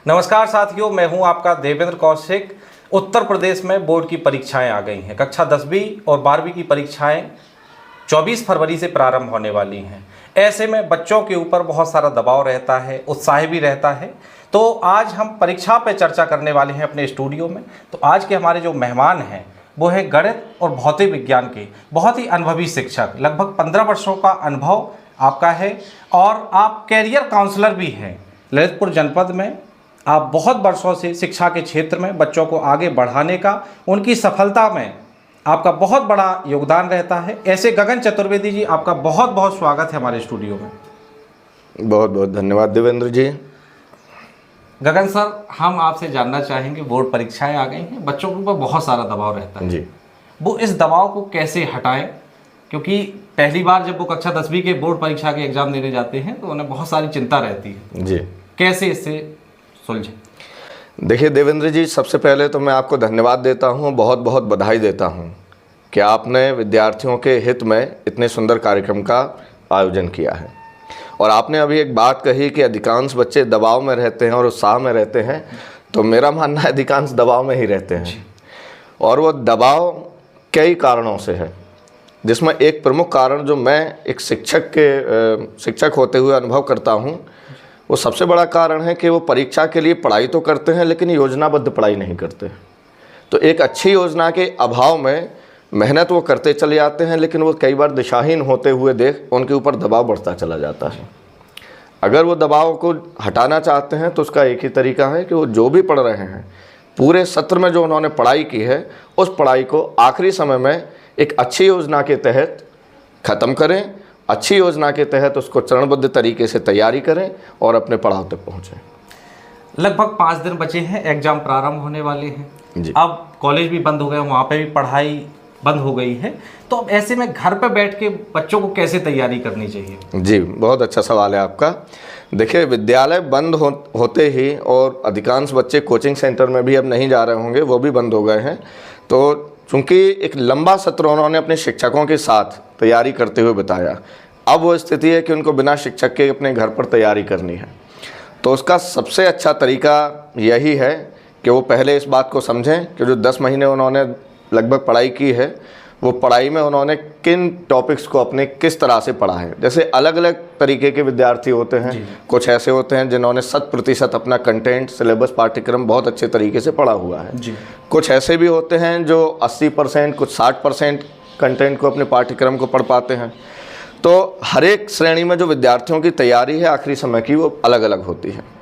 नमस्कार साथियों, मैं हूं आपका देवेंद्र कौशिक। उत्तर प्रदेश में बोर्ड की परीक्षाएं आ गई हैं। कक्षा 10वीं और 12वीं की परीक्षाएं 24 फरवरी से प्रारंभ होने वाली हैं। ऐसे में बच्चों के ऊपर बहुत सारा दबाव रहता है, उत्साह भी रहता है। तो आज हम परीक्षा पे चर्चा करने वाले हैं अपने स्टूडियो में। तो आज के हमारे जो मेहमान हैं वो है गणित और भौतिक विज्ञान के बहुत ही अनुभवी शिक्षक। लगभग 15 वर्षों का अनुभव आपका है और आप कैरियर काउंसलर भी हैं। ललितपुर जनपद में आप बहुत वर्षों से शिक्षा के क्षेत्र में बच्चों को आगे बढ़ाने का, उनकी सफलता में आपका बहुत बड़ा योगदान रहता है। ऐसे गगन चतुर्वेदी जी, आपका बहुत बहुत स्वागत है हमारे स्टूडियो में। बहुत बहुत धन्यवाद देवेंद्र जी। गगन सर, हम आपसे जानना चाहेंगे, बोर्ड परीक्षाएं आ गई हैं, बच्चों के ऊपर बहुत सारा दबाव रहता है जी। वो इस दबाव को कैसे हटाएं? क्योंकि पहली बार जब वो कक्षा 10वीं के बोर्ड परीक्षा के एग्जाम देने जाते हैं तो उन्हें बहुत सारी चिंता रहती है जी। कैसे इससे सुलझे? देखिए देवेंद्र जी, सबसे पहले तो मैं आपको धन्यवाद देता हूँ, बहुत बहुत बधाई देता हूँ कि आपने विद्यार्थियों के हित में इतने सुंदर कार्यक्रम का आयोजन किया है। और आपने अभी एक बात कही कि अधिकांश बच्चे दबाव में रहते हैं और उत्साह में रहते हैं, तो मेरा मानना है अधिकांश दबाव में ही रहते हैं। और वो दबाव कई कारणों से है, जिसमें एक प्रमुख कारण जो मैं एक शिक्षक होते हुए अनुभव करता हूँ, वो सबसे बड़ा कारण है कि वो परीक्षा के लिए पढ़ाई तो करते हैं लेकिन योजनाबद्ध पढ़ाई नहीं करते। तो एक अच्छी योजना के अभाव में मेहनत वो करते चले जाते हैं, लेकिन वो कई बार दिशाहीन होते हुए देख उनके ऊपर दबाव बढ़ता चला जाता है। अगर वो दबाव को हटाना चाहते हैं तो उसका एक ही तरीका है कि वो जो भी पढ़ रहे हैं, पूरे सत्र में जो उन्होंने पढ़ाई की है, उस पढ़ाई को आखिरी समय में एक अच्छी योजना के तहत ख़त्म करें, अच्छी योजना के तहत उसको चरणबद्ध तरीके से तैयारी करें और अपने पड़ाव तक पहुँचें। लगभग 5 दिन बचे हैं, एग्जाम प्रारंभ होने वाले हैं जी। अब कॉलेज भी बंद हो गए, वहाँ पे भी पढ़ाई बंद हो गई है। तो अब ऐसे में घर पे बैठ के बच्चों को कैसे तैयारी करनी चाहिए? जी, बहुत अच्छा सवाल है आपका। देखिए, विद्यालय बंद होते ही, और अधिकांश बच्चे कोचिंग सेंटर में भी अब नहीं जा रहे होंगे, वो भी बंद हो गए हैं। तो चूँकि एक लंबा सत्र उन्होंने अपने शिक्षकों के साथ तैयारी करते हुए बताया, अब वो स्थिति है कि उनको बिना शिक्षक के अपने घर पर तैयारी करनी है। तो उसका सबसे अच्छा तरीका यही है कि वो पहले इस बात को समझें कि जो 10 महीने उन्होंने लगभग पढ़ाई की है, वो पढ़ाई में उन्होंने किन टॉपिक्स को अपने किस तरह से पढ़ा है। जैसे अलग अलग तरीके के विद्यार्थी होते हैं। कुछ ऐसे होते हैं जिन्होंने 100% अपना कंटेंट, सिलेबस, पाठ्यक्रम बहुत अच्छे तरीके से पढ़ा हुआ है। कुछ ऐसे भी होते हैं जो 80%, कुछ 60% कंटेंट को, अपने पाठ्यक्रम को पढ़ पाते हैं। तो हर एक श्रेणी में जो विद्यार्थियों की तैयारी है आखिरी समय की, वो अलग अलग होती है।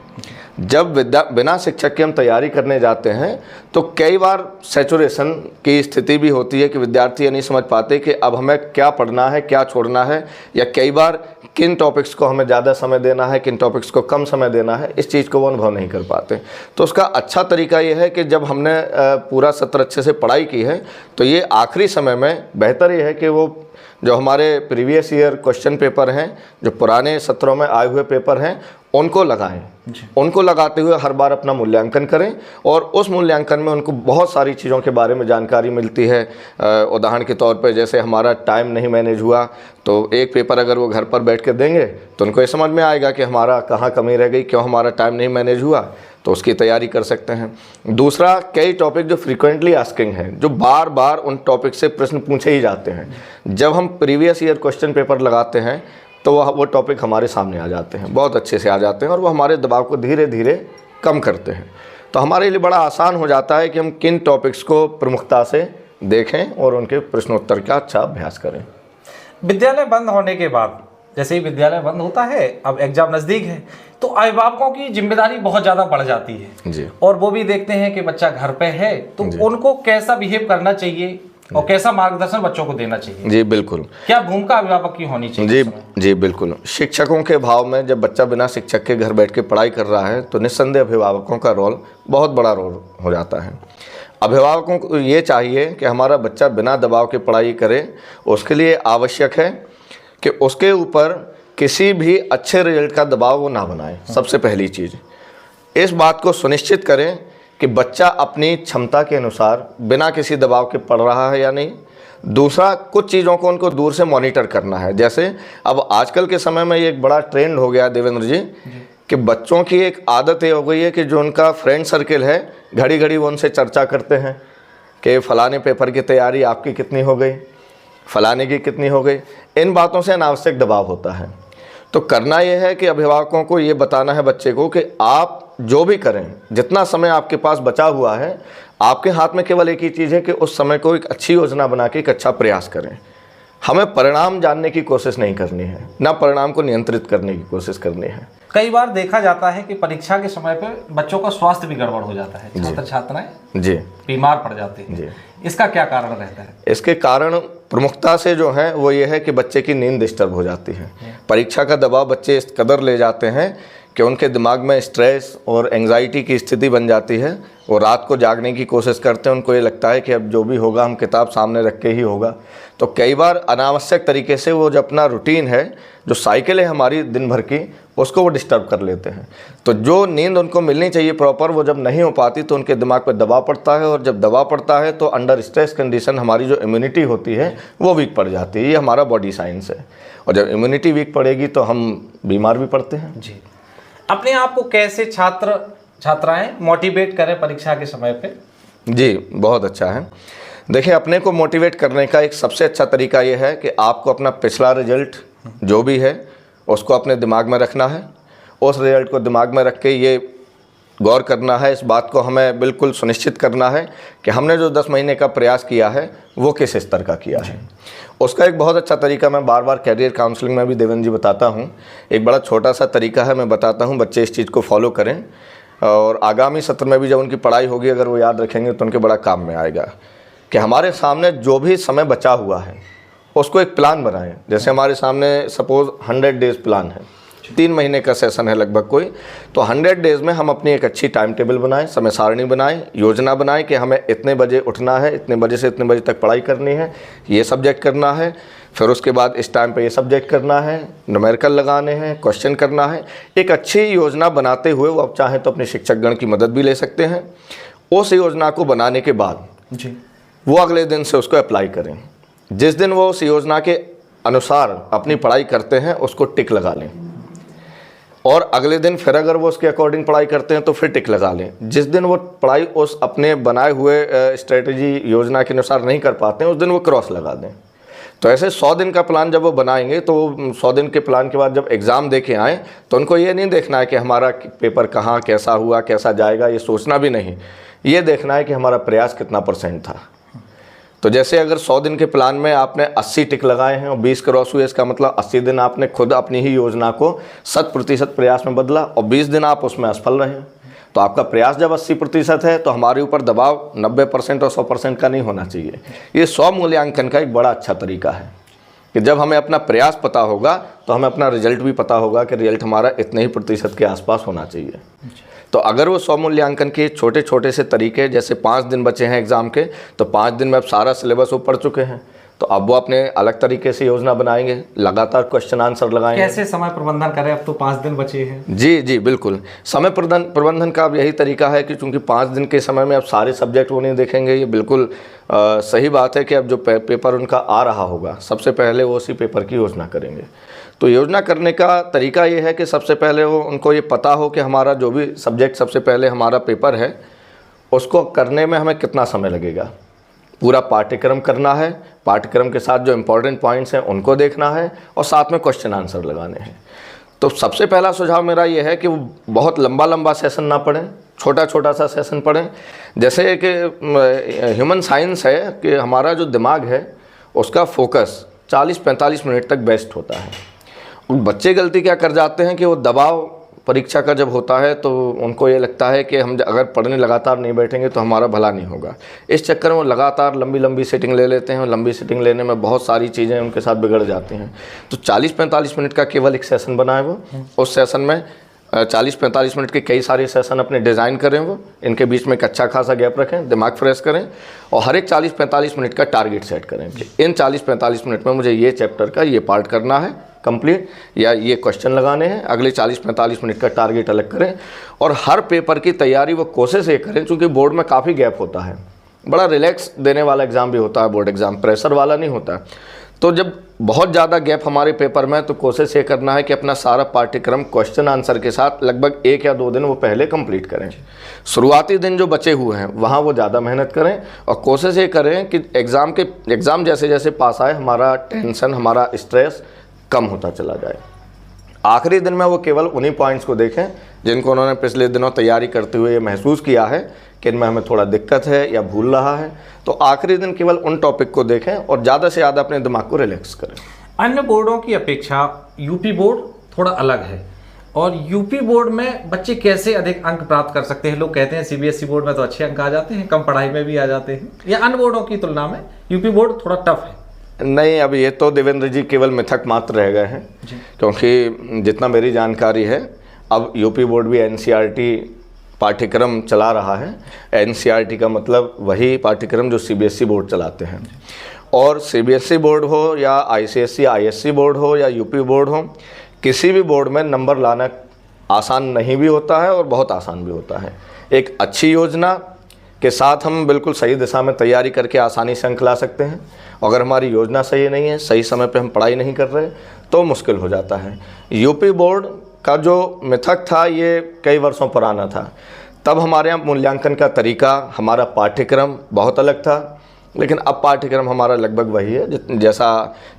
जब बिना शिक्षक के हम तैयारी करने जाते हैं तो कई बार सैचुरेशन की स्थिति भी होती है कि विद्यार्थी ये नहीं समझ पाते कि अब हमें क्या पढ़ना है, क्या छोड़ना है, या कई बार किन टॉपिक्स को हमें ज़्यादा समय देना है, किन टॉपिक्स को कम समय देना है, इस चीज़ को वो अनुभव नहीं कर पाते। तो उसका अच्छा तरीका ये है कि जब हमने पूरा सत्र अच्छे से पढ़ाई की है, तो ये आखिरी समय में बेहतर ये है कि वो जो हमारे प्रीवियस ईयर क्वेश्चन पेपर हैं, जो पुराने सत्रों में आए हुए पेपर हैं, उनको लगाएं। उनको लगाते हुए हर बार अपना मूल्यांकन करें, और उस मूल्यांकन में उनको बहुत सारी चीज़ों के बारे में जानकारी मिलती है। उदाहरण के तौर पे, जैसे हमारा टाइम नहीं मैनेज हुआ, तो एक पेपर अगर वो घर पर बैठ के देंगे तो उनको ये समझ में आएगा कि हमारा कहाँ कमी रह गई, क्यों हमारा टाइम नहीं मैनेज हुआ, तो उसकी तैयारी कर सकते हैं। दूसरा, कई टॉपिक जो फ्रीक्वेंटली आस्किंग हैं, जो बार बार उन टॉपिक से प्रश्न पूछे ही जाते हैं, जब हम प्रीवियस ईयर क्वेश्चन पेपर लगाते हैं तो वो टॉपिक हमारे सामने आ जाते हैं, बहुत अच्छे से आ जाते हैं, और वो हमारे दबाव को धीरे धीरे कम करते हैं। तो हमारे लिए बड़ा आसान हो जाता है कि हम किन टॉपिक्स को प्रमुखता से देखें और उनके प्रश्नोत्तर का अच्छा अभ्यास करें। विद्यालय बंद होने के बाद, जैसे ही विद्यालय बंद होता है, अब एग्जाम नज़दीक है, तो अभिभावकों की जिम्मेदारी बहुत ज़्यादा बढ़ जाती है जी। और वो भी देखते हैं कि बच्चा घर पे है, तो उनको कैसा बिहेव करना चाहिए और कैसा मार्गदर्शन बच्चों को देना चाहिए? जी बिल्कुल। क्या भूमिका अभिभावक की होनी चाहिए? जी बिल्कुल। शिक्षकों के भाव में जब बच्चा बिना शिक्षक के घर बैठ के पढ़ाई कर रहा है, तो निस्संदेह अभिभावकों का रोल बहुत बड़ा रोल हो जाता है। अभिभावकों को ये चाहिए कि हमारा बच्चा बिना दबाव के पढ़ाई करे। उसके लिए आवश्यक है कि उसके ऊपर किसी भी अच्छे रिजल्ट का दबाव वो ना बनाए। सबसे पहली चीज़ इस बात को सुनिश्चित करें कि बच्चा अपनी क्षमता के अनुसार बिना किसी दबाव के पढ़ रहा है या नहीं। दूसरा, कुछ चीज़ों को उनको दूर से मॉनिटर करना है। जैसे अब आजकल के समय में ये एक बड़ा ट्रेंड हो गया देवेंद्र जी कि बच्चों की एक आदत ये हो गई है कि जो उनका फ्रेंड सर्किल है, घड़ी घड़ी वो उनसे चर्चा करते हैं कि फ़लाने पेपर की तैयारी आपकी कितनी हो गई, फ़लाने की कितनी हो गई। इन बातों से अनावश्यक दबाव होता है। तो करना ये है कि अभिभावकों को ये बताना है बच्चे को कि आप जो भी करें, जितना समय आपके पास बचा हुआ है, आपके हाथ में केवल एक ही चीज़ है कि उस समय को एक अच्छी योजना बना के एक अच्छा प्रयास करें। हमें परिणाम जानने की कोशिश नहीं करनी है, ना परिणाम को नियंत्रित करने की कोशिश करनी है। कई बार देखा जाता है कि परीक्षा के समय पे बच्चों का स्वास्थ्य भी गड़बड़ हो जाता है, छात्र छात्राएं जी बीमार पड़ जाते हैं। जी, इसका क्या कारण रहता है? इसके कारण प्रमुखता से जो है वो ये है कि बच्चे की नींद डिस्टर्ब हो जाती है। परीक्षा का दबाव बच्चे इस कदर ले जाते हैं कि उनके दिमाग में स्ट्रेस और एंग्जाइटी की स्थिति बन जाती है। वो रात को जागने की कोशिश करते हैं, उनको ये लगता है कि अब जो भी होगा हम किताब सामने रख के ही होगा। तो कई बार अनावश्यक तरीके से वो जो अपना रूटीन है, जो साइकिल है हमारी दिन भर की, उसको वो डिस्टर्ब कर लेते हैं। तो जो नींद उनको मिलनी चाहिए प्रॉपर, वो जब नहीं हो पाती तो उनके दिमाग पर दबाव पड़ता है, और जब दबाव पड़ता है तो अंडर स्ट्रेस कंडीशन हमारी जो इम्यूनिटी होती है वो वीक पड़ जाती है। ये हमारा बॉडी साइंस है, और जब इम्यूनिटी वीक पड़ेगी तो हम बीमार भी पड़ते हैं। जी, अपने आप को कैसे छात्र छात्राएं मोटिवेट करें परीक्षा के समय पे? जी, बहुत अच्छा है। देखिए, अपने को मोटिवेट करने का एक सबसे अच्छा तरीका ये है कि आपको अपना पिछला रिजल्ट जो भी है उसको अपने दिमाग में रखना है। उस रिजल्ट को दिमाग में रख के ये गौर करना है, इस बात को हमें बिल्कुल सुनिश्चित करना है कि हमने जो 10 महीने का प्रयास किया है वो किस स्तर का किया है। उसका एक बहुत अच्छा तरीका मैं बार बार कैरियर काउंसलिंग में भी देवेंद्र जी बताता हूँ। एक बड़ा छोटा सा तरीका है, मैं बताता हूँ, बच्चे इस चीज़ को फॉलो करें, और आगामी सत्र में भी जब उनकी पढ़ाई होगी अगर वो याद रखेंगे तो उनके बड़ा काम में आएगा। कि हमारे सामने जो भी समय बचा हुआ है उसको एक प्लान बनाएं। जैसे हमारे सामने सपोज़ 100 डेज़ प्लान है, 3 महीने का सेशन है लगभग कोई, तो 100 डेज़ में हम अपनी एक अच्छी टाइम टेबल बनाएं, समय सारणी बनाएं, योजना बनाएं कि हमें इतने बजे उठना है, इतने बजे से इतने बजे तक पढ़ाई करनी है, ये सब्जेक्ट करना है, फिर उसके बाद इस टाइम पे ये सब्जेक्ट करना है, न्यूमेरिकल लगाने हैं, क्वेश्चन करना है। एक अच्छी योजना बनाते हुए वो आप चाहें तो अपने शिक्षकगण की मदद भी ले सकते हैं। उस योजना को बनाने के बाद जी, वो अगले दिन से उसको अप्लाई करें। जिस दिन वो उस योजना के अनुसार अपनी पढ़ाई करते हैं उसको टिक लगा लें, और अगले दिन फिर अगर वो उसके अकॉर्डिंग पढ़ाई करते हैं तो फिर टिक लगा लें। जिस दिन वो पढ़ाई उस अपने बनाए हुए स्ट्रेटजी योजना के अनुसार नहीं कर पाते हैं उस दिन वो क्रॉस लगा दें। तो ऐसे 100 दिन का प्लान जब वो बनाएंगे तो 100 दिन के प्लान के बाद जब एग्ज़ाम दे के आएँ तो उनको ये नहीं देखना है कि हमारा पेपर कहाँ कैसा हुआ, कैसा जाएगा, ये सोचना भी नहीं, ये देखना है कि हमारा प्रयास कितना % था। तो जैसे अगर 100 दिन के प्लान में आपने 80 टिक लगाए हैं और 20 क्रॉस हुए, इसका मतलब 80 दिन आपने खुद अपनी ही योजना को 100% प्रयास में बदला, और 20 दिन आप उसमें असफल रहे। तो आपका प्रयास जब 80% है तो हमारे ऊपर दबाव 90% और 100% का नहीं होना चाहिए। ये 100 मूल्यांकन का एक बड़ा अच्छा तरीका है कि जब हमें अपना प्रयास पता होगा तो हमें अपना रिजल्ट भी पता होगा कि रिजल्ट हमारा इतने ही % के आसपास होना चाहिए। तो अगर वो 100 मूल्यांकन के छोटे छोटे से तरीके, जैसे 5 दिन बचे हैं एग्ज़ाम के, तो 5 दिन में अब सारा सिलेबस वो पढ़ चुके हैं, तो अब वो अपने अलग तरीके से योजना बनाएंगे, लगातार क्वेश्चन आंसर लगाएंगे। कैसे समय प्रबंधन करें? अब तो 5 दिन बचे हैं। जी जी बिल्कुल, समय प्रबंधन का अब यही तरीका है कि चूँकि 5 दिन के समय में अब सारे सब्जेक्ट वो नहीं देखेंगे। ये बिल्कुल सही बात है कि अब जो पेपर उनका आ रहा होगा सबसे पहले वो उसी पेपर की योजना करेंगे। तो योजना करने का तरीका ये है कि सबसे पहले वो उनको ये पता हो कि हमारा जो भी सब्जेक्ट सबसे पहले हमारा पेपर है उसको करने में हमें कितना समय लगेगा। पूरा पाठ्यक्रम करना है, पाठ्यक्रम के साथ जो इम्पोर्टेंट पॉइंट्स हैं उनको देखना है, और साथ में क्वेश्चन आंसर लगाने हैं। तो सबसे पहला सुझाव मेरा ये है कि वो बहुत लंबा सेशन ना पढ़ें, छोटा छोटा सा सेशन पढ़ें। जैसे कि ह्यूमन साइंस है कि हमारा जो दिमाग है उसका फोकस 40-45 मिनट तक बेस्ट होता है। बच्चे गलती क्या कर जाते हैं कि वो दबाव परीक्षा का जब होता है तो उनको ये लगता है कि हम अगर पढ़ने लगातार नहीं बैठेंगे तो हमारा भला नहीं होगा। इस चक्कर में वो लगातार लंबी सीटिंग ले लेते हैं, और लंबी सीटिंग लेने में बहुत सारी चीज़ें उनके साथ बिगड़ जाती हैं। तो 40-45 मिनट का केवल एक सेशन बनाए वो, उस सेशन में 40-45 मिनट के कई सारे सेशन अपने डिज़ाइन करें, वो इनके बीच में एक अच्छा खासा गैप रखें, दिमाग फ्रेश करें, और हर एक 40-45 मिनट का टारगेट सेट करें कि इन 40-45 मिनट में मुझे ये चैप्टर का ये पार्ट करना है कंप्लीट, या ये क्वेश्चन लगाने हैं। अगले 40-45 मिनट का टारगेट अलग करें, और हर पेपर की तैयारी वो कोशिश ये करें, चूँकि बोर्ड में काफ़ी गैप होता है, बड़ा रिलैक्स देने वाला एग्ज़ाम भी होता है बोर्ड एग्ज़ाम, प्रेशर वाला नहीं होता। तो जब बहुत ज़्यादा गैप हमारे पेपर में है तो कोशिश ये करना है कि अपना सारा पाठ्यक्रम क्वेश्चन आंसर के साथ लगभग 1 या 2 दिन वो पहले कंप्लीट करें। शुरुआती दिन जो बचे हुए हैं वहाँ वो ज़्यादा मेहनत करें और कोशिश ये करें कि एग्ज़ाम जैसे जैसे पास आए हमारा टेंशन, हमारा स्ट्रेस कम होता चला जाए। आखिरी दिन में वो केवल उन्हीं पॉइंट्स को देखें जिनको उन्होंने पिछले दिनों तैयारी करते हुए महसूस किया है कि इनमें हमें थोड़ा दिक्कत है या भूल रहा है, तो आखिरी दिन केवल उन टॉपिक को देखें और ज़्यादा से ज़्यादा अपने दिमाग को रिलैक्स करें। अन्य बोर्डों की अपेक्षा यूपी बोर्ड थोड़ा अलग है, और यूपी बोर्ड में बच्चे कैसे अधिक अंक प्राप्त कर सकते हैं? लोग कहते हैं सीबीएसई बोर्ड में तो अच्छे अंक आ जाते हैं, कम पढ़ाई में भी आ जाते हैं, या अन्य बोर्डों की तुलना में यूपी बोर्ड थोड़ा टफ है? नहीं, अब ये तो देवेंद्र जी केवल मिथक मात्र रह गए हैं, क्योंकि जितना मेरी जानकारी है अब यूपी बोर्ड भी एनसीईआरटी पाठ्यक्रम चला रहा है। एनसीईआरटी का मतलब वही पाठ्यक्रम जो सीबीएसई बोर्ड चलाते हैं, और सीबीएसई बोर्ड हो या आईसीएसई आईएससी बोर्ड हो या यूपी बोर्ड हो, किसी भी बोर्ड में नंबर लाना आसान नहीं भी होता है और बहुत आसान भी होता है। एक अच्छी योजना के साथ हम बिल्कुल सही दिशा में तैयारी करके आसानी से अंक ला सकते हैं। अगर हमारी योजना सही नहीं है, सही समय पे हम पढ़ाई नहीं कर रहे, तो मुश्किल हो जाता है। यूपी बोर्ड का जो मिथक था ये कई वर्षों पुराना था। तब हमारे यहाँ मूल्यांकन का तरीका, हमारा पाठ्यक्रम बहुत अलग था, लेकिन अब पाठ्यक्रम हमारा लगभग वही है। जैसा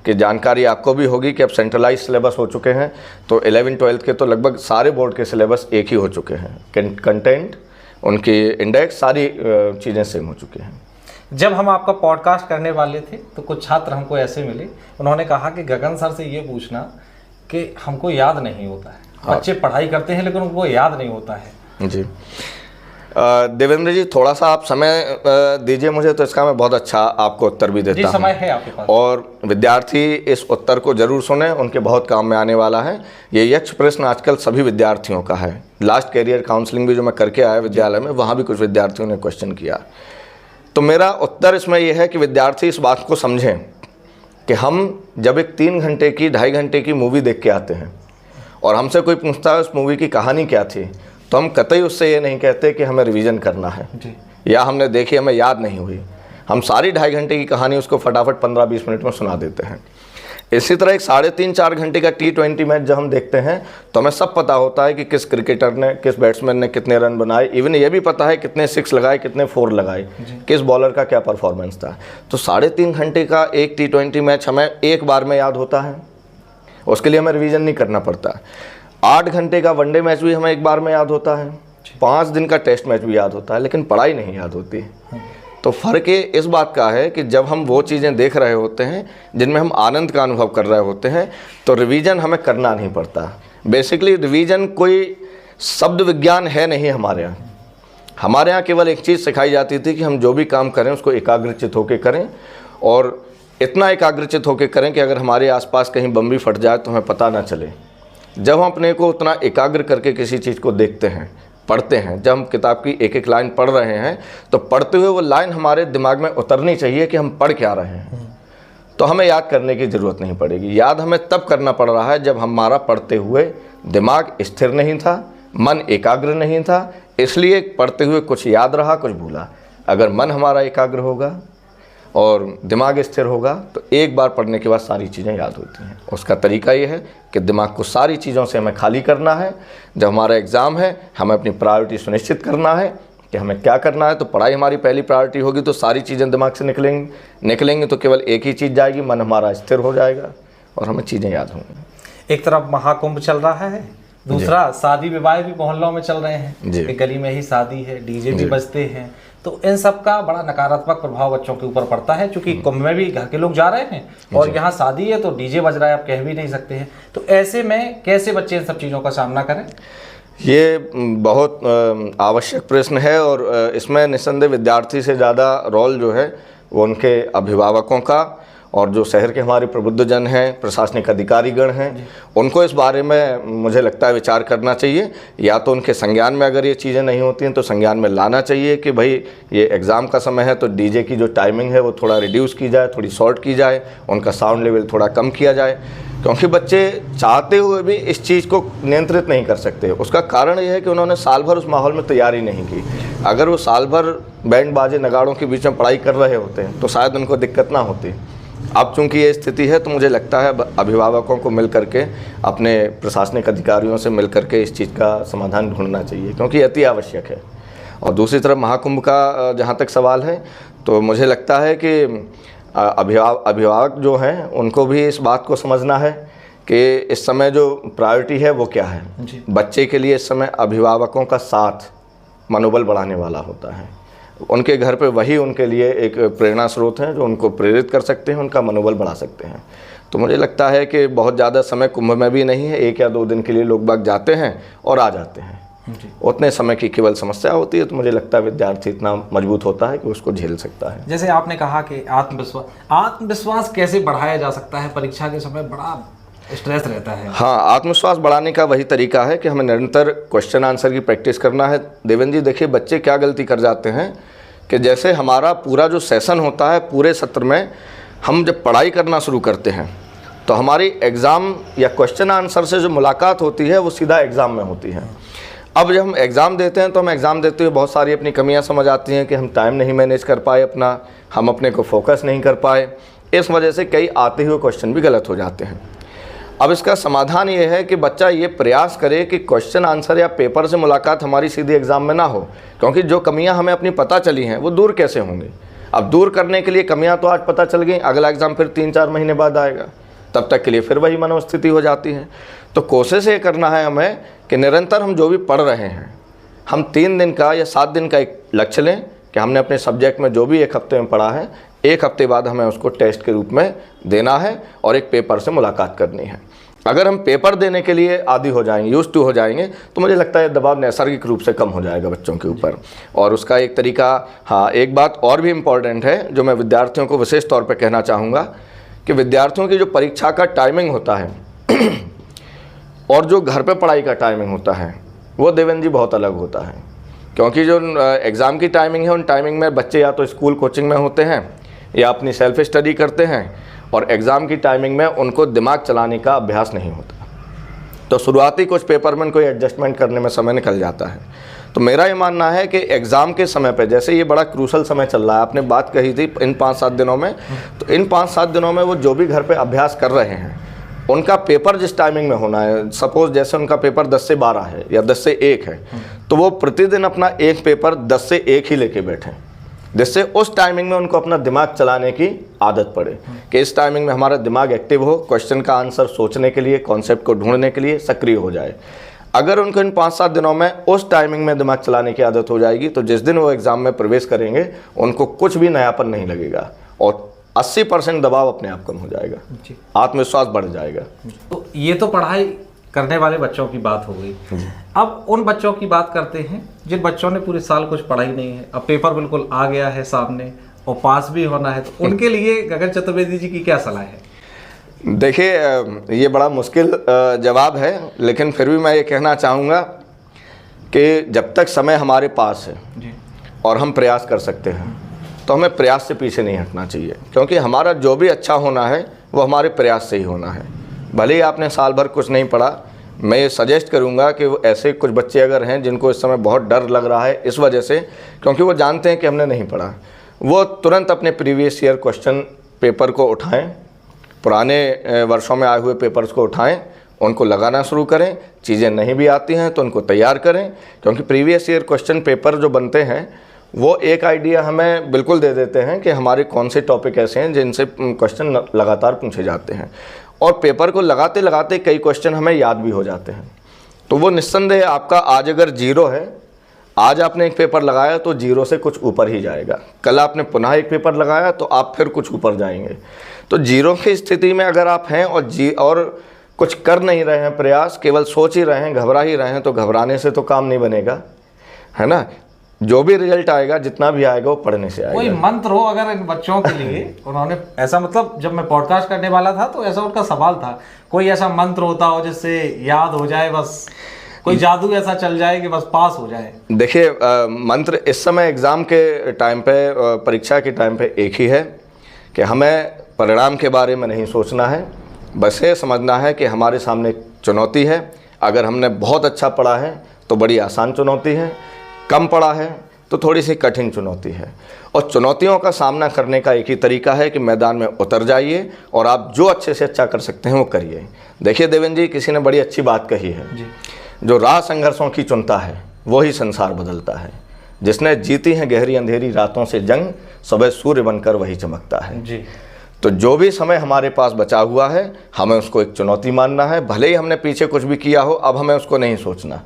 कि जानकारी आपको भी होगी कि अब सेंट्रलाइज सिलेबस हो चुके हैं, तो 11-12 के तो लगभग सारे बोर्ड के सिलेबस एक ही हो चुके हैं। कंटेंट, उनकी इंडेक्स, सारी चीज़ें सेम हो चुकी हैं। जब हम आपका पॉडकास्ट करने वाले थे तो कुछ छात्र हमको ऐसे मिले, उन्होंने कहा कि गगन सर से ये पूछना कि हमको याद नहीं होता है। हाँ। बच्चे पढ़ाई करते हैं लेकिन उनको याद नहीं होता है। जी देवेंद्र जी, थोड़ा सा आप समय दीजिए मुझे, तो इसका मैं बहुत अच्छा आपको उत्तर भी देता हूँ। समय है आपके पास, और विद्यार्थी इस उत्तर को जरूर सुने, उनके बहुत काम में आने वाला है। ये यक्ष प्रश्न आजकल सभी विद्यार्थियों का है। लास्ट कैरियर काउंसलिंग भी जो मैं करके आया विद्यालय में, वहाँ भी कुछ विद्यार्थियों ने क्वेश्चन किया। तो मेरा उत्तर इसमें यह है कि विद्यार्थी इस बात को समझें कि हम जब एक 3 घंटे की 2.5 घंटे की मूवी देख के आते हैं और हमसे कोई पूछता है उस मूवी की कहानी क्या थी, तो हम कतई उससे ये नहीं कहते कि हमें रिवीजन करना है या हमने देखी हमें याद नहीं हुई। हम सारी 2.5 घंटे की कहानी उसको फटाफट 15-20 मिनट में सुना देते हैं। इसी तरह एक 3.5-4 घंटे का T20 मैच जब हम देखते हैं तो हमें सब पता होता है कि किस क्रिकेटर ने, किस बैट्समैन ने कितने रन बनाए, इवन ये भी पता है कितने 6 लगाए, कितने 4 लगाए, किस बॉलर का क्या परफॉर्मेंस था। तो 3.5 घंटे का एक T20 मैच हमें एक बार में याद होता है, उसके लिए हमें रिवीजन नहीं करना पड़ता। 8 घंटे का वनडे मैच भी हमें एक बार में याद होता है, 5 दिन का टेस्ट मैच भी याद होता है, लेकिन पढ़ाई नहीं याद होती। तो फ़र्क ये इस बात का है कि जब हम वो चीज़ें देख रहे होते हैं जिनमें हम आनंद का अनुभव कर रहे होते हैं, तो रिवीजन हमें करना नहीं पड़ता। बेसिकली रिवीजन कोई शब्द विज्ञान है नहीं हमारे यहाँ। हमारे यहाँ केवल एक चीज़ सिखाई जाती थी कि हम जो भी काम करें उसको एकाग्रचित होकर करें, और इतना एकाग्रचित होकर करें कि अगर हमारे आसपास कहीं बम भी फट जाए तो हमें पता ना चले। जब हम अपने को उतना एकाग्र करके किसी चीज़ को देखते हैं, पढ़ते हैं, जब हम किताब की एक एक लाइन पढ़ रहे हैं, तो पढ़ते हुए वो लाइन हमारे दिमाग में उतरनी चाहिए कि हम पढ़ क्या रहे हैं। तो हमें याद करने की ज़रूरत नहीं पड़ेगी। याद हमें तब करना पड़ रहा है जब हमारा पढ़ते हुए दिमाग स्थिर नहीं था, मन एकाग्र नहीं था, इसलिए पढ़ते हुए कुछ याद रहा, कुछ भूला। अगर मन हमारा एकाग्र होगा और दिमाग स्थिर होगा तो एक बार पढ़ने के बाद सारी चीज़ें याद होती हैं। उसका तरीका ये है कि दिमाग को सारी चीज़ों से हमें खाली करना है। जब हमारा एग्ज़ाम है, हमें अपनी प्रायोरिटी सुनिश्चित करना है कि हमें क्या करना है। तो पढ़ाई हमारी पहली प्रायोरिटी होगी तो सारी चीज़ें दिमाग से निकलेंगी तो केवल एक ही चीज़ जाएगी, मन हमारा स्थिर हो जाएगा और हमें चीज़ें याद होंगी। एक तरफ महाकुंभ चल रहा है, दूसरा शादी विवाह भी मोहल्लों में चल रहे हैं। एक गली में ही शादी है, डीजे भी बजते हैं, तो इन सब का बड़ा नकारात्मक प्रभाव बच्चों के ऊपर पड़ता है। क्योंकि कुंभ में भी घर के लोग जा रहे हैं और यहाँ शादी है तो डीजे बज रहा है, आप कह भी नहीं सकते हैं। तो ऐसे में कैसे बच्चे इन सब चीज़ों का सामना करें? ये बहुत आवश्यक प्रश्न है, और इसमें निस्संदेह विद्यार्थी से ज़्यादा रोल जो है वो उनके अभिभावकों का, और जो शहर के हमारे प्रबुद्धजन हैं, प्रशासनिक अधिकारीगण हैं, उनको इस बारे में मुझे लगता है विचार करना चाहिए। या तो उनके संज्ञान में अगर ये चीज़ें नहीं होती हैं तो संज्ञान में लाना चाहिए कि भाई ये एग्ज़ाम का समय है तो डीजे की जो टाइमिंग है वो थोड़ा रिड्यूस की जाए, थोड़ी शॉर्ट की जाए, उनका साउंड लेवल थोड़ा कम किया जाए। क्योंकि बच्चे चाहते हुए भी इस चीज़ को नियंत्रित नहीं कर सकते। उसका कारण यह है कि उन्होंने साल भर उस माहौल में तैयारी नहीं की। अगर वो साल भर बैंड बाजे नगाड़ों के बीच में पढ़ाई कर रहे होते हैं तो शायद उनको दिक्कत ना होती, अब चूंकि ये स्थिति है तो मुझे लगता है अभिभावकों को मिल करके अपने प्रशासनिक अधिकारियों से मिल करके इस चीज़ का समाधान ढूंढना चाहिए, क्योंकि अति आवश्यक है। और दूसरी तरफ महाकुंभ का जहाँ तक सवाल है तो मुझे लगता है कि अभिभावक जो हैं उनको भी इस बात को समझना है कि इस समय जो प्रायोरिटी है वो क्या है। बच्चे के लिए इस समय अभिभावकों का साथ मनोबल बढ़ाने वाला होता है। उनके घर पे वही उनके लिए एक प्रेरणा स्रोत हैं जो उनको प्रेरित कर सकते हैं, उनका मनोबल बढ़ा सकते हैं। तो मुझे लगता है कि बहुत ज़्यादा समय कुंभ में भी नहीं है, 1 या 2 दिन के लिए लोग बाग जाते हैं और आ जाते हैं, उतने समय की केवल समस्या होती है। तो मुझे लगता है विद्यार्थी इतना मजबूत होता है कि उसको झेल सकता है। जैसे आपने कहा कि आत्मविश्वास कैसे बढ़ाया जा सकता है, परीक्षा के समय बड़ा स्ट्रेस रहता है। हाँ, आत्मविश्वास बढ़ाने का वही तरीका है कि हमें निरंतर क्वेश्चन आंसर की प्रैक्टिस करना है। देवेंद्र जी देखिए, बच्चे क्या गलती कर जाते हैं कि जैसे हमारा पूरा जो सेशन होता है, पूरे सत्र में हम जब पढ़ाई करना शुरू करते हैं तो हमारी एग्ज़ाम या क्वेश्चन आंसर से जो मुलाकात होती है वो सीधा एग्ज़ाम में होती है। अब जब हम एग्ज़ाम देते हैं तो हम एग्ज़ाम देते हुए बहुत सारी अपनी कमियां समझ आती हैं कि हम टाइम नहीं मैनेज कर पाए अपना, हम अपने को फोकस नहीं कर पाए, इस वजह से कई आते हुए क्वेश्चन भी गलत हो जाते हैं। अब इसका समाधान ये है कि बच्चा ये प्रयास करे कि क्वेश्चन आंसर या पेपर से मुलाकात हमारी सीधी एग्ज़ाम में ना हो, क्योंकि जो कमियां हमें अपनी पता चली हैं वो दूर कैसे होंगी। अब दूर करने के लिए कमियां तो आज पता चल गई, अगला एग्ज़ाम फिर 3-4 महीने बाद आएगा, तब तक के लिए फिर वही मनोस्थिति हो जाती है। तो कोशिश ये करना है हमें कि निरंतर हम जो भी पढ़ रहे हैं, हम 3 दिन का या 7 दिन का एक लक्ष्य लें कि हमने अपने सब्जेक्ट में जो भी 1 हफ्ते में पढ़ा है, 1 हफ्ते बाद हमें उसको टेस्ट के रूप में देना है और एक पेपर से मुलाकात करनी है। अगर हम पेपर देने के लिए आदी हो जाएंगे, यूज्ड टू हो जाएंगे, तो मुझे लगता है दबाव नैसर्गिक रूप से कम हो जाएगा बच्चों के ऊपर। और उसका एक तरीका, हाँ, एक बात और भी इम्पॉर्टेंट है जो मैं विद्यार्थियों को विशेष तौर पर कहना चाहूँगा कि विद्यार्थियों की जो परीक्षा का टाइमिंग होता है और जो घर पे पढ़ाई का टाइमिंग होता है वो देवेंद्र जी बहुत अलग होता है। क्योंकि जो एग्ज़ाम की टाइमिंग है, उन टाइमिंग में बच्चे या तो स्कूल कोचिंग में होते हैं या अपनी सेल्फ स्टडी करते हैं, और एग्ज़ाम की टाइमिंग में उनको दिमाग चलाने का अभ्यास नहीं होता। तो शुरुआती कुछ पेपर में कोई एडजस्टमेंट करने में समय निकल जाता है। तो मेरा ये मानना है कि एग्ज़ाम के समय पे, जैसे ये बड़ा क्रूशल समय चल रहा है, आपने बात कही थी इन 5-7 दिनों में, तो इन 5-7 दिनों में वो जो भी घर पे अभ्यास कर रहे हैं उनका पेपर जिस टाइमिंग में होना है, सपोज़ जैसे उनका पेपर 10 से 12 है या 10 से 1 है, तो वो प्रतिदिन अपना एक पेपर 10 से 1 ही लेके बैठें, जिससे उस टाइमिंग में उनको अपना दिमाग चलाने की आदत पड़े कि इस टाइमिंग में हमारा दिमाग एक्टिव हो, क्वेश्चन का आंसर सोचने के लिए, कॉन्सेप्ट को ढूंढने के लिए सक्रिय हो जाए। अगर उनको इन 5-7 दिनों में उस टाइमिंग में दिमाग चलाने की आदत हो जाएगी तो जिस दिन वो एग्ज़ाम में प्रवेश करेंगे उनको कुछ भी नयापन नहीं लगेगा और 80% दबाव अपने आप कम हो जाएगा, आत्मविश्वास बढ़ जाएगा। तो ये तो पढ़ाई करने वाले बच्चों की बात हो गई। अब उन बच्चों की बात करते हैं जिन बच्चों ने पूरे साल कुछ पढ़ाई नहीं है, अब पेपर बिल्कुल आ गया है सामने और पास भी होना है, तो उनके लिए गगन चतुर्वेदी जी की क्या सलाह है? देखिए, ये बड़ा मुश्किल जवाब है, लेकिन फिर भी मैं ये कहना चाहूँगा कि जब तक समय हमारे पास है और हम प्रयास कर सकते हैं तो हमें प्रयास से पीछे नहीं हटना चाहिए, क्योंकि हमारा जो भी अच्छा होना है वो हमारे प्रयास से ही होना है। भले ही आपने साल भर कुछ नहीं पढ़ा, मैं ये सजेस्ट करूँगा कि वो ऐसे कुछ बच्चे अगर हैं जिनको इस समय बहुत डर लग रहा है इस वजह से, क्योंकि वो जानते हैं कि हमने नहीं पढ़ा, वो तुरंत अपने प्रीवियस ईयर क्वेश्चन पेपर को उठाएं, पुराने वर्षों में आए हुए पेपर्स को उठाएं, उनको लगाना शुरू करें। चीज़ें नहीं भी आती हैं तो उनको तैयार करें, क्योंकि प्रीवियस ईयर क्वेश्चन पेपर जो बनते हैं वो एक आइडिया हमें बिल्कुल दे देते हैं कि हमारे कौन से टॉपिक ऐसे हैं जिनसे क्वेश्चन लगातार पूछे जाते हैं, और पेपर को लगाते लगाते कई क्वेश्चन हमें याद भी हो जाते हैं। तो वो निस्संदेह आपका आज अगर 0 है, आज आपने एक पेपर लगाया तो 0 से कुछ ऊपर ही जाएगा, कल आपने पुनः एक पेपर लगाया तो आप फिर कुछ ऊपर जाएंगे। तो 0 की स्थिति में अगर आप हैं और कुछ कर नहीं रहे हैं प्रयास, केवल सोच ही रहे हैं, घबरा ही रहे हैं, तो घबराने से तो काम नहीं बनेगा, है ना। जो भी रिजल्ट आएगा, जितना भी आएगा, वो पढ़ने से आएगा। कोई मंत्र हो अगर इन बच्चों के लिए, उन्होंने ऐसा, मतलब जब मैं पॉडकास्ट करने वाला था तो ऐसा उनका सवाल था, कोई ऐसा मंत्र होता हो जिससे याद हो जाए, बस कोई जादू ऐसा चल जाए कि बस पास हो जाए? देखिए, मंत्र इस समय एग्ज़ाम के टाइम पे, परीक्षा के टाइम पे एक ही है कि हमें परिणाम के बारे में नहीं सोचना है, बस ये समझना है कि हमारे सामने एक चुनौती है। अगर हमने बहुत अच्छा पढ़ा है तो बड़ी आसान चुनौती है, कम पढ़ा है तो थोड़ी सी कठिन चुनौती है। और चुनौतियों का सामना करने का एक ही तरीका है कि मैदान में उतर जाइए और आप जो अच्छे से अच्छा कर सकते हैं वो करिए। देखिए देवेंद्र जी, किसी ने बड़ी अच्छी बात कही है, जो राह संघर्षों की चुनता है वही संसार बदलता है। जिसने जीती है गहरी अंधेरी रातों से जंग, सुबह सूर्य बनकर वही चमकता है। जी। तो जो भी समय हमारे पास बचा हुआ है, हमें उसको एक चुनौती मानना है। भले ही हमने पीछे कुछ भी किया हो, अब हमें उसको नहीं सोचना।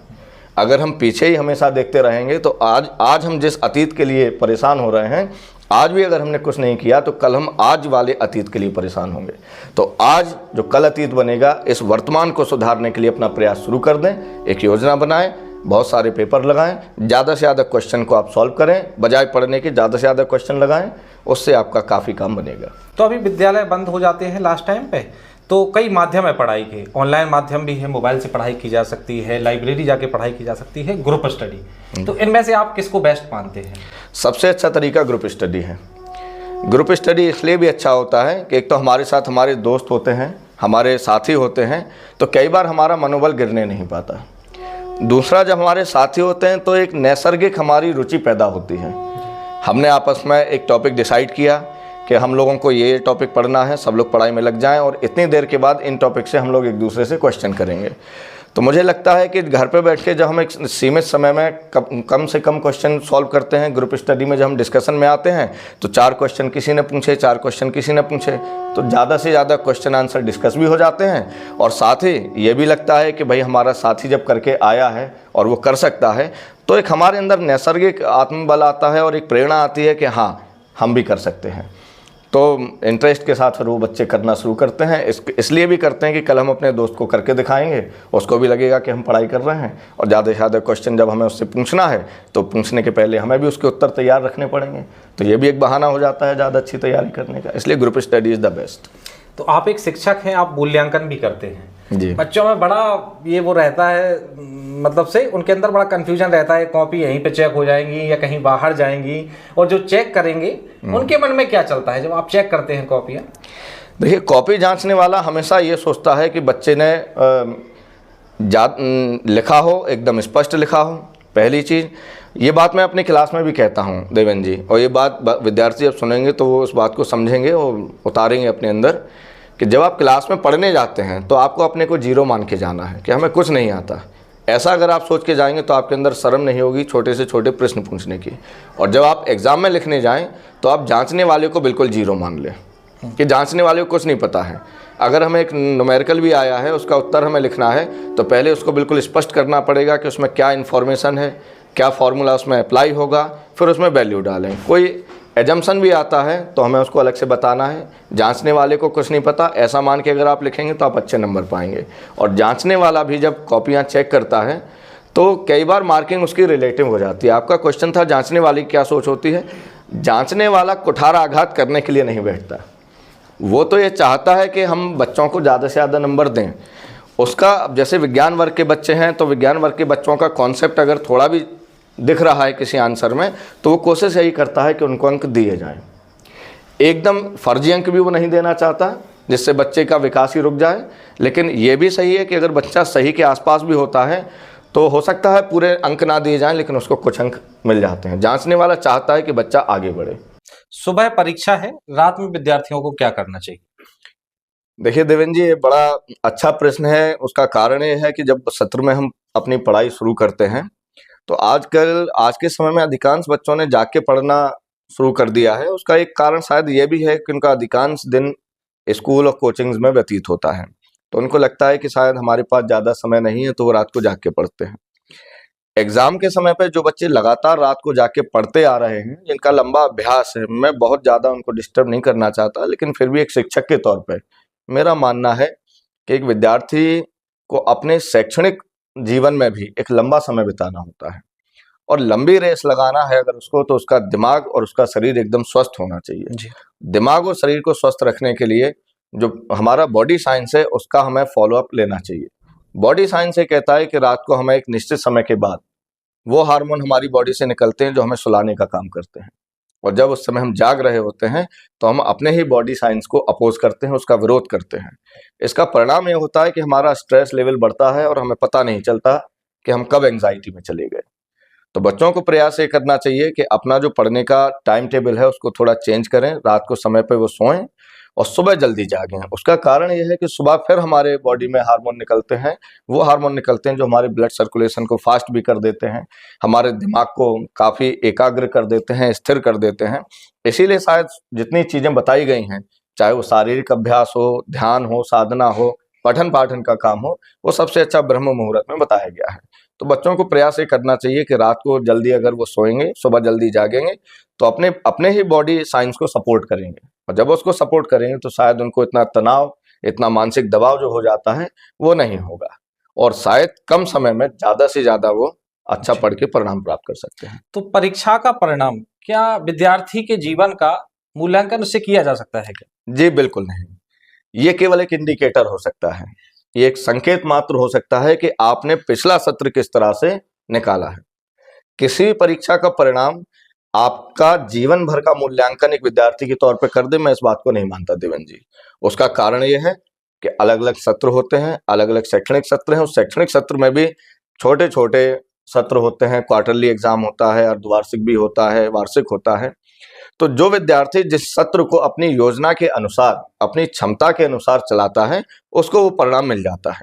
अगर हम पीछे ही हमेशा देखते रहेंगे तो आज हम जिस अतीत के लिए परेशान हो रहे हैं, आज भी अगर हमने कुछ नहीं किया तो कल हम आज वाले अतीत के लिए परेशान होंगे। तो आज जो कल अतीत बनेगा, इस वर्तमान को सुधारने के लिए अपना प्रयास शुरू कर दें। एक योजना बनाएं, बहुत सारे पेपर लगाएं, ज़्यादा से ज़्यादा क्वेश्चन को आप सॉल्व करें, बजाय पढ़ने के ज़्यादा से ज़्यादा क्वेश्चन लगाएं, उससे आपका काफ़ी काम बनेगा। तो अभी विद्यालय बंद हो जाते हैं लास्ट टाइम पे, तो कई माध्यम है पढ़ाई के, ऑनलाइन माध्यम भी है, मोबाइल से पढ़ाई की जा सकती है, लाइब्रेरी जाके पढ़ाई की जा सकती है, ग्रुप स्टडी। तो इनमें से आप किसको बेस्ट मानते हैं? सबसे अच्छा तरीका ग्रुप स्टडी है। ग्रुप स्टडी इसलिए भी अच्छा होता है कि एक तो हमारे साथ हमारे दोस्त होते हैं, हमारे साथी होते हैं, तो कई बार हमारा मनोबल गिरने नहीं पाता। दूसरा, जब हमारे साथी होते हैं तो एक नैसर्गिक हमारी रुचि पैदा होती है। हमने आपस में एक टॉपिक डिसाइड किया कि हम लोगों को ये टॉपिक पढ़ना है, सब लोग पढ़ाई में लग जाएं और इतनी देर के बाद इन टॉपिक से हम लोग एक दूसरे से क्वेश्चन करेंगे। तो मुझे लगता है कि घर पे बैठ के जब हम एक सीमित समय में कम से कम क्वेश्चन सॉल्व करते हैं, ग्रुप स्टडी में जब हम डिस्कशन में आते हैं तो 4 क्वेश्चन किसी ने पूछे, 4 क्वेश्चन किसी ने पूछे, तो ज़्यादा से ज़्यादा क्वेश्चन आंसर डिस्कस भी हो जाते हैं। और साथ ही ये भी लगता है कि भाई हमारा साथी जब करके आया है और वो कर सकता है, तो एक हमारे अंदर नैसर्गिक आत्मबल आता है और एक प्रेरणा आती है कि हाँ, हम भी कर सकते हैं। तो इंटरेस्ट के साथ फिर वो बच्चे करना शुरू करते हैं। इसलिए भी करते हैं कि कल हम अपने दोस्त को करके दिखाएंगे, उसको भी लगेगा कि हम पढ़ाई कर रहे हैं। और ज़्यादा से ज़्यादा क्वेश्चन जब हमें उससे पूछना है तो पूछने के पहले हमें भी उसके उत्तर तैयार रखने पड़ेंगे। तो ये भी एक बहाना हो जाता है ज़्यादा अच्छी तैयारी करने का। इसलिए group study is the best. तो आप एक शिक्षक हैं, आप मूल्यांकन भी करते हैं जी। बच्चों में बड़ा ये वो रहता है, मतलब से उनके अंदर बड़ा कंफ्यूजन रहता है, कॉपी यहीं पे चेक हो जाएंगी या कहीं बाहर जाएंगी, और जो चेक करेंगे उनके मन में क्या चलता है जब आप चेक करते हैं कॉपियाँ? देखिए, कॉपी जांचने वाला हमेशा ये सोचता है कि बच्चे ने लिखा हो, एकदम स्पष्ट लिखा हो। पहली चीज़, ये बात मैं अपनी क्लास में भी कहता हूँ देवेंद्र जी, और ये बात विद्यार्थी जब सुनेंगे तो वो उस बात को समझेंगे और उतारेंगे अपने अंदर, कि जब आप क्लास में पढ़ने जाते हैं तो आपको अपने को जीरो मान के जाना है कि हमें कुछ नहीं आता। ऐसा अगर आप सोच के जाएंगे तो आपके अंदर शर्म नहीं होगी छोटे से छोटे प्रश्न पूछने की। और जब आप एग्ज़ाम में लिखने जाएं तो आप जांचने वाले को बिल्कुल जीरो मान लें कि जांचने वाले को कुछ नहीं पता है। अगर हमें एक न्यूमेरिकल भी आया है, उसका उत्तर हमें लिखना है, तो पहले उसको बिल्कुल स्पष्ट करना पड़ेगा कि उसमें क्या इन्फॉर्मेशन है, क्या फार्मूला उसमें अप्लाई होगा, फिर उसमें वैल्यू डालें। कोई एजम्पशन भी आता है तो हमें उसको अलग से बताना है। जांचने वाले को कुछ नहीं पता ऐसा मान के अगर आप लिखेंगे तो आप अच्छे नंबर पाएंगे। और जांचने वाला भी जब कॉपियां चेक करता है तो कई बार मार्किंग उसकी रिलेटिव हो जाती है। आपका क्वेश्चन था जांचने वाले की क्या सोच होती है। जांचने वाला कुठारा आघात करने के लिए नहीं बैठता, वो तो ये चाहता है कि हम बच्चों को ज़्यादा से ज़्यादा नंबर दें। उसका, जैसे विज्ञान वर्ग के बच्चे हैं तो विज्ञान वर्ग के बच्चों का कॉन्सेप्ट अगर थोड़ा भी दिख रहा है किसी आंसर में तो वो कोशिश यही करता है कि उनको अंक दिए जाएं। एकदम फर्जी अंक भी वो नहीं देना चाहता जिससे बच्चे का विकास ही रुक जाए। लेकिन ये भी सही है कि अगर बच्चा सही के आसपास भी होता है तो हो सकता है पूरे अंक ना दिए जाएं लेकिन उसको कुछ अंक मिल जाते हैं। जांचने वाला चाहता है कि बच्चा आगे बढ़े। सुबह परीक्षा है, रात में विद्यार्थियों को क्या करना चाहिए? देखिए देवेंद्र जी, ये बड़ा अच्छा प्रश्न है। उसका कारण ये है कि जब सत्र में हम अपनी पढ़ाई शुरू करते हैं तो आज के समय में अधिकांश बच्चों ने जाग के पढ़ना शुरू कर दिया है। उसका एक कारण शायद ये भी है कि उनका अधिकांश दिन स्कूल और कोचिंग्स में व्यतीत होता है, तो उनको लगता है कि शायद हमारे पास ज़्यादा समय नहीं है, तो वो रात को जाग के पढ़ते हैं। एग्जाम के समय पे जो बच्चे लगातार रात को जाके पढ़ते आ रहे हैं, जिनका लंबा अभ्यास है, मैं बहुत ज़्यादा उनको डिस्टर्ब नहीं करना चाहता, लेकिन फिर भी एक शिक्षक के तौर पे मेरा मानना है कि एक विद्यार्थी को अपने शैक्षणिक जीवन में भी एक लंबा समय बिताना होता है और लंबी रेस लगाना है अगर उसको, तो उसका दिमाग और उसका शरीर एकदम स्वस्थ होना चाहिए जी। दिमाग और शरीर को स्वस्थ रखने के लिए जो हमारा बॉडी साइंस है उसका हमें फॉलोअप लेना चाहिए। बॉडी साइंस ये कहता है कि रात को हमें एक निश्चित समय के बाद वो हार्मोन हमारी बॉडी से निकलते हैं जो हमें सुलाने का काम करते हैं, और जब उस समय हम जाग रहे होते हैं तो हम अपने ही बॉडी साइंस को अपोज करते हैं, उसका विरोध करते हैं। इसका परिणाम ये होता है कि हमारा स्ट्रेस लेवल बढ़ता है और हमें पता नहीं चलता कि हम कब एंजाइटी में चले गए। तो बच्चों को प्रयास ये करना चाहिए कि अपना जो पढ़ने का टाइम टेबल है उसको थोड़ा चेंज करें, रात को समय पे वो सोएं और सुबह जल्दी जागें। उसका कारण ये है कि सुबह फिर हमारे बॉडी में हार्मोन निकलते हैं, वो हार्मोन निकलते हैं जो हमारे ब्लड सर्कुलेशन को फास्ट भी कर देते हैं, हमारे दिमाग को काफ़ी एकाग्र कर देते हैं, स्थिर कर देते हैं। इसीलिए शायद जितनी चीज़ें बताई गई हैं, चाहे वो शारीरिक अभ्यास हो, ध्यान हो, साधना हो, पठन पाठन का काम हो, वो सबसे अच्छा ब्रह्म मुहूर्त में बताया गया है। तो बच्चों को प्रयास ये करना चाहिए कि रात को जल्दी अगर वो सोएंगे, सुबह जल्दी जागेंगे, तो अपने अपने ही बॉडी साइंस को सपोर्ट करेंगे, और जब उसको सपोर्ट करेंगे तो शायद उनको इतना तनाव, इतना मानसिक दबाव जो हो जाता है वो नहीं होगा, और शायद कम समय में ज़्यादा से ज़्यादा वो अच्छा पढ़ के परिणाम प्राप्त कर सकते हैं। तो परीक्षा का परिणाम क्या विद्यार्थी के जीवन का मूल्यांकन उससे किया जा सकता है क्या? जी बिल्कुल नहीं, ये केवल एक इंडिकेटर हो सकता है, ये एक संकेत मात्र हो सकता है कि आपने पिछला सत्र किस तरह से निकाला है। किसी भी परीक्षा का परिणाम आपका जीवन भर का मूल्यांकन एक विद्यार्थी के तौर पे कर दे, मैं इस बात को नहीं मानता देवेंद्र जी। उसका कारण ये है कि अलग अलग सत्र होते हैं, अलग अलग शैक्षणिक सत्र हैं, उस शैक्षणिक सत्र में भी छोटे छोटे सत्र होते हैं, क्वार्टरली एग्जाम होता है, अर्धवार्षिक भी होता है, वार्षिक होता है। तो जो विद्यार्थी जिस सत्र को अपनी योजना के अनुसार, अपनी क्षमता के अनुसार चलाता है, उसको वो परिणाम मिल जाता है।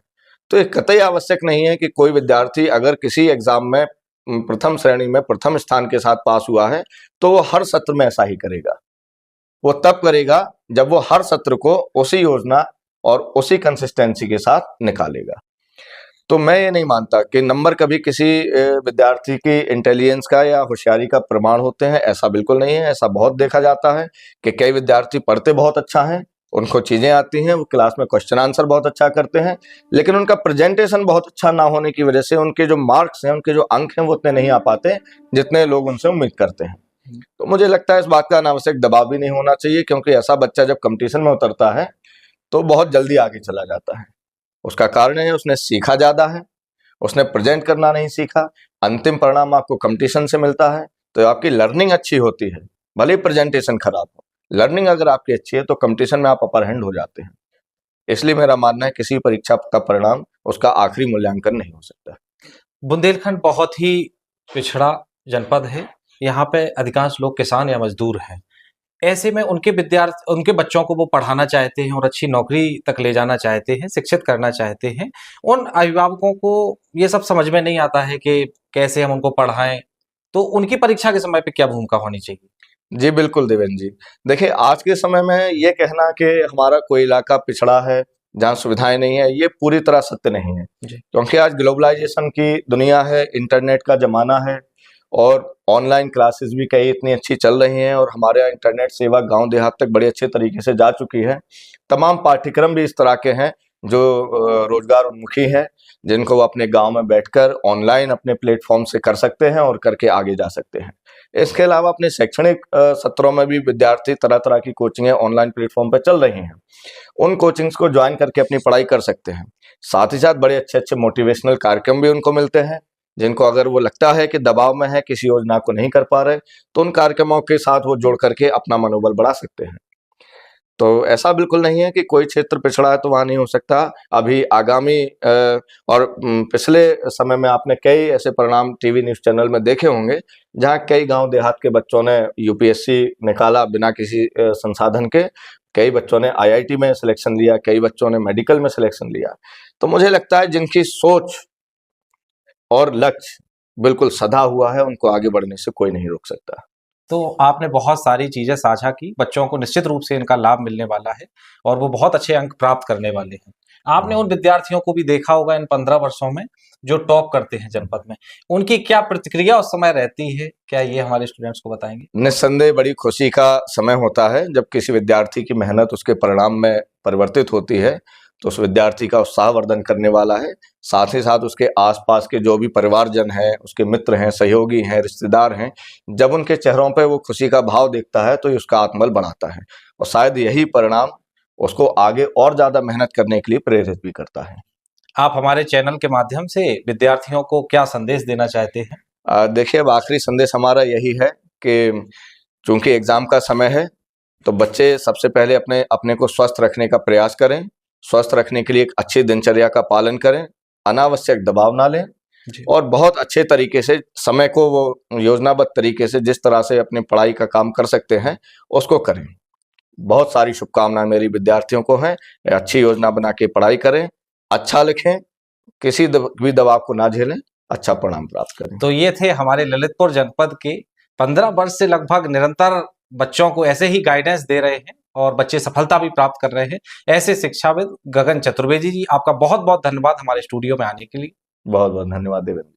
तो ये कतई आवश्यक नहीं है कि कोई विद्यार्थी अगर किसी एग्जाम में प्रथम श्रेणी में प्रथम स्थान के साथ पास हुआ है तो वो हर सत्र में ऐसा ही करेगा। वो तब करेगा जब वो हर सत्र को उसी योजना और उसी कंसिस्टेंसी के साथ निकालेगा। तो मैं ये नहीं मानता कि नंबर कभी किसी विद्यार्थी की इंटेलिजेंस का या होशियारी का प्रमाण होते हैं, ऐसा बिल्कुल नहीं है। ऐसा बहुत देखा जाता है कि कई विद्यार्थी पढ़ते बहुत अच्छा हैं, उनको चीज़ें आती हैं, वो क्लास में क्वेश्चन आंसर बहुत अच्छा करते हैं, लेकिन उनका प्रेजेंटेशन बहुत अच्छा ना होने की वजह से उनके जो मार्क्स हैं, उनके जो अंक हैं, वो उतने नहीं आ पाते जितने लोग उनसे उम्मीद करते हैं। तो मुझे लगता है इस बात का अनावश्यक दबाव भी नहीं होना चाहिए, क्योंकि ऐसा बच्चा जब कंपटीशन में उतरता है तो बहुत जल्दी आगे चला जाता है। उसका कारण है उसने सीखा ज़्यादा है, उसने प्रेजेंट करना नहीं सीखा। अंतिम परिणाम आपको कंपटीशन से मिलता है तो आपकी लर्निंग अच्छी होती है, भले ही प्रेजेंटेशन खराब हो। लर्निंग अगर आपकी अच्छी है तो कंपटीशन में आप अपर हैंड हो जाते हैं। इसलिए मेरा मानना है किसी परीक्षा का परिणाम उसका आखिरी मूल्यांकन नहीं हो सकता। बुंदेलखंड बहुत ही पिछड़ा जनपद है, यहाँ पे अधिकांश लोग किसान या मजदूर हैं। ऐसे में उनके बच्चों को वो पढ़ाना चाहते हैं और अच्छी नौकरी तक ले जाना चाहते हैं, शिक्षित करना चाहते हैं। उन अभिभावकों को ये सब समझ में नहीं आता है कि कैसे हम उनको पढ़ाएं, तो उनकी परीक्षा के समय पे क्या भूमिका होनी चाहिए? जी बिल्कुल देवेंद्र जी, देखिए आज के समय में ये कहना कि हमारा कोई इलाका पिछड़ा है जहाँ सुविधाएं नहीं है, ये पूरी तरह सत्य नहीं है। क्योंकि आज ग्लोबलाइजेशन की दुनिया है, इंटरनेट का जमाना है, और ऑनलाइन क्लासेस भी कई इतनी अच्छी चल रही हैं, और हमारे यहाँ इंटरनेट सेवा गांव देहात तक बड़े अच्छे तरीके से जा चुकी है। तमाम पाठ्यक्रम भी इस तरह के हैं जो रोजगार उन्मुखी हैं, जिनको वो अपने गांव में बैठकर ऑनलाइन अपने प्लेटफॉर्म से कर सकते हैं और करके आगे जा सकते हैं। इसके अलावा अपने शैक्षणिक सत्रों में भी विद्यार्थी तरह तरह की कोचिंगें ऑनलाइन प्लेटफॉर्म पर चल रही हैं, उन कोचिंग्स को ज्वाइन करके अपनी पढ़ाई कर सकते हैं। साथ ही साथ बड़े अच्छे अच्छे मोटिवेशनल कार्यक्रम भी उनको मिलते हैं, जिनको अगर वो लगता है कि दबाव में है, किसी योजना को नहीं कर पा रहे, तो उन कार्यक्रमों के साथ वो जोड़ करके अपना मनोबल बढ़ा सकते हैं। तो ऐसा बिल्कुल नहीं है कि कोई क्षेत्र पिछड़ा है तो वहाँ नहीं हो सकता। अभी आगामी और पिछले समय में आपने कई ऐसे परिणाम टीवी न्यूज़ चैनल में देखे होंगे जहाँ कई गांव देहात के बच्चों ने यूपीएससी निकाला बिना किसी संसाधन के, कई बच्चों ने आईआईटी में सिलेक्शन लिया, कई बच्चों ने मेडिकल में सिलेक्शन लिया। तो मुझे लगता है जिनकी सोच और लक्ष्य बिल्कुल सधा हुआ है, उनको आगे बढ़ने से कोई नहीं रोक सकता। तो आपने बहुत सारी चीज़ें साझा की, बच्चों को निश्चित रूप से इनका लाभ मिलने वाला है और वो बहुत अच्छे अंक प्राप्त करने वाले हैं। आपने उन विद्यार्थियों को भी देखा होगा इन 15 वर्षों में जो टॉप करते हैं जनपद में, उनकी क्या प्रतिक्रिया उस समय रहती है, क्या ये हमारे स्टूडेंट्स को बताएंगे? निस्संदेह बड़ी खुशी का समय होता है जब किसी विद्यार्थी की मेहनत उसके परिणाम में परिवर्तित होती है, तो उस विद्यार्थी का उत्साहवर्धन करने वाला है। साथ ही साथ उसके आसपास के जो भी परिवारजन हैं, उसके मित्र हैं, सहयोगी हैं, रिश्तेदार हैं, जब उनके चेहरों पे वो खुशी का भाव देखता है तो ये उसका आत्मबल बढ़ाता है, और शायद यही परिणाम उसको आगे और ज़्यादा मेहनत करने के लिए प्रेरित भी करता है। आप हमारे चैनल के माध्यम से विद्यार्थियों को क्या संदेश देना चाहते हैं? देखिए, अब आखिरी संदेश हमारा यही है कि चूंकि एग्ज़ाम का समय है, तो बच्चे सबसे पहले अपने को स्वस्थ रखने का प्रयास करें। स्वस्थ रखने के लिए एक अच्छी दिनचर्या का पालन करें, अनावश्यक दबाव ना लें, और बहुत अच्छे तरीके से समय को वो योजनाबद्ध तरीके से जिस तरह से अपनी पढ़ाई का काम कर सकते हैं उसको करें। बहुत सारी शुभकामनाएं मेरी विद्यार्थियों को हैं। अच्छी योजना बना के पढ़ाई करें, अच्छा लिखें, किसी भी दबाव को ना झेलें, अच्छा परिणाम प्राप्त करें। तो ये थे हमारे ललितपुर जनपद के 15 वर्ष से लगभग निरंतर बच्चों को ऐसे ही गाइडेंस दे रहे हैं और बच्चे सफलता भी प्राप्त कर रहे हैं, ऐसे शिक्षाविद गगन चतुर्वेदी जी, आपका बहुत बहुत धन्यवाद हमारे स्टूडियो में आने के लिए। बहुत बहुत धन्यवाद देवेंद्र।